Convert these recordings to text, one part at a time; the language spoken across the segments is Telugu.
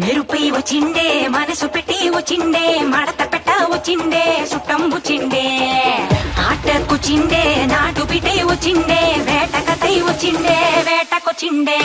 మెరుపై వచ్చిండే మనసు పెట్టి వచ్చిండే మడత పెట్ట వచ్చిండే సుట్టం వచ్చిండే ఆటకొచ్చిండే నాటు బిడ్డ వచ్చిండే వేట కథై వచ్చిండే వేటకొచ్చిండే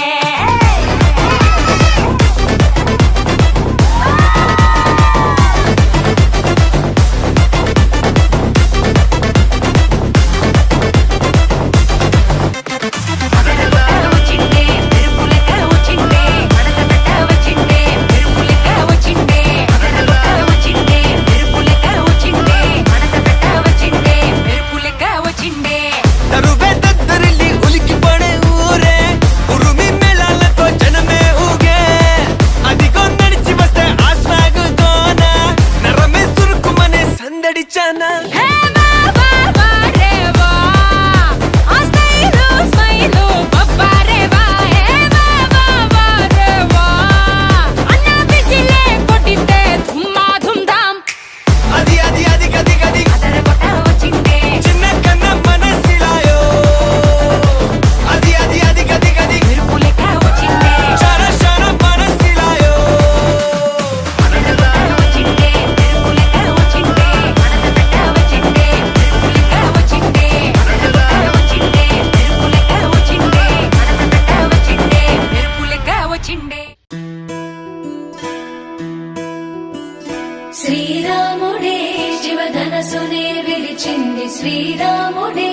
శ్రీరాముడే శివధనసునే విలిచింది శ్రీరాముడే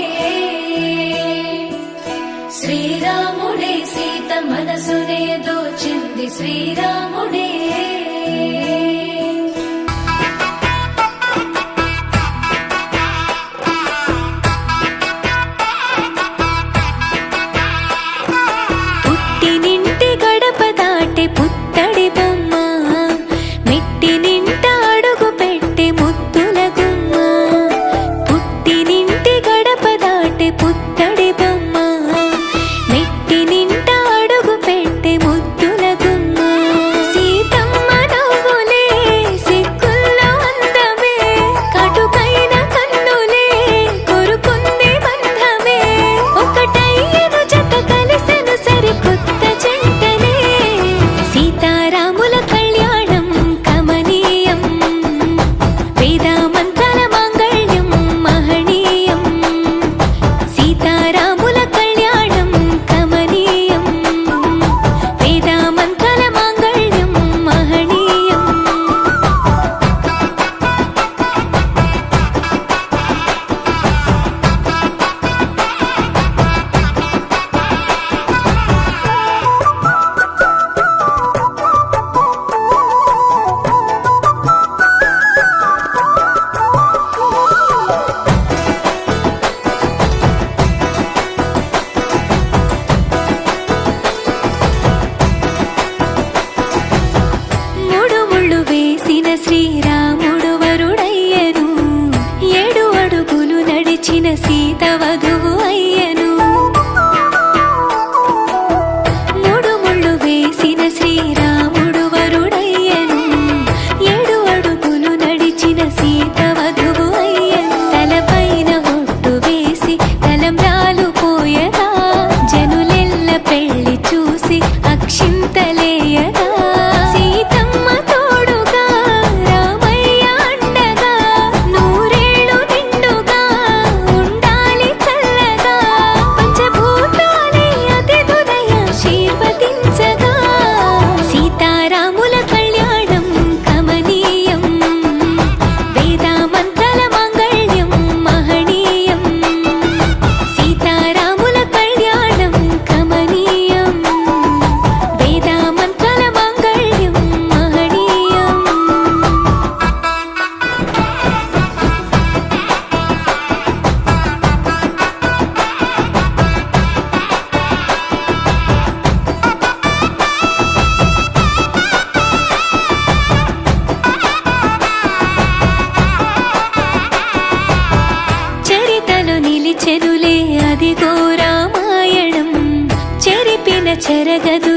శ్రీరాముడే సీత మనసునే దోచింది శ్రీరాముడే పుట్టినింటి గడప దాటి పుత్తడి బొమ్మ మెట్టినింట అడుగు పెట్టి ముద్దుల గుమ్మ పుట్టినింటి గడప దాటి పుత్తడి బొమ్మ మెట్టినింట అడుగు పెట్టి ముద్దుల గుమ్మ సీతమ్మ నవ్వులే సిగ్గుల్లో అందమే కటుకైన కన్నులే కొరుకుంది బంధమే ఒకటయ్యను జత కలిసెను సరికొత్త జంటనే సీతారాముల కళ్యాణం కమనీయం వేదామంతల మాంగళ్యం మహనీయం సీతారాముల కళ్యాణం కమనీయం వేదామంతల మాంగళ్యం మహనీయం మూడు ముళ్ళు వేసిన శ్రీరాముడు వరుడయ్యను 7 అడుగులు నడిచిన సీత వధువు అయ్యను మూడు ముళ్ళు వేసిన శ్రీరాముడు వరుడయ్యను 7 అడుగులు నడిచిన సీత వధువు అయ్యను తలపైన ఒట్టు వేసి తలంబ్రాలు పోయగా జనులెల్ల పెళ్లి చూసి అక్షింతలేయగా సీతమ్మ తోడుగా రామయ్య అండగా నూరేళ్ళు నిండుగా ఉండాలి చల్లగా పంచభూతాలే అతిథులయ ఆశీర్వదించగా సీతారాముల కళ్యాణం కమనీయం వేదామంతల మాంగళ్యం మహనీయం సీతారాముల కళ్యాణం కమనీయం వేదామంతల మాంగళ్యం మహనీయం చరితలో నిలిచెనులే అదిగో రామాయణం చెరిపిన చెరగదు